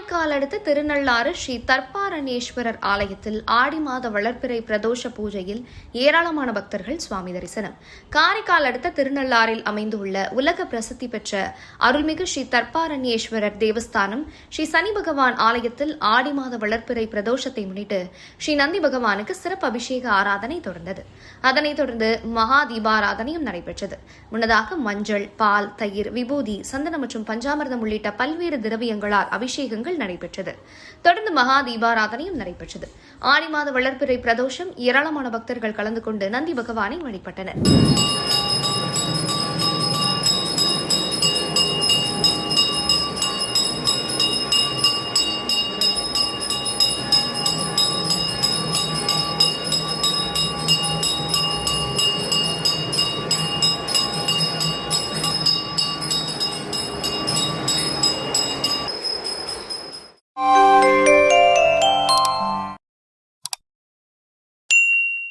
காரைக்கால் அடுத்த திருநள்ளாறு ஸ்ரீ தர்பாரண்யேஸ்வரர் ஆலயத்தில் ஆடி மாத வளர்பிறை பிரதோஷ பூஜையில் ஏராளமான பக்தர்கள் சுவாமி தரிசனம். காரைக்கால் அடுத்த திருநள்ளாறில் அமைந்துள்ள உலக பிரசித்தி பெற்ற அருள்மிகு ஸ்ரீ தர்பாரண்யேஸ்வரர் தேவஸ்தானம் ஸ்ரீ சனி பகவான் ஆலயத்தில் ஆடி மாத வளர்பிறை பிரதோஷத்தை முன்னிட்டு ஸ்ரீ நந்தி பகவானுக்கு சிறப்பு அபிஷேக ஆராதனை தொடர்ந்தது. அதனைத் தொடர்ந்து மகா தீபாராதனையும் நடைபெற்றது. முன்னதாக மஞ்சள், பால், தயிர், விபூதி, சந்தனம் மற்றும் பஞ்சாமிர்தம் உள்ளிட்ட பல்வேறு திரவியங்களால் அபிஷேகங்கள் நடைபெற்றது. தொடர்ந்து மகா தீபாராதனையும் நடைபெற்றது. ஆடி மாத வளர்பிறை பிரதோஷம் ஏராளமான பக்தர்கள் கலந்து கொண்டு நந்தி பகவானை வழிபட்டனர்.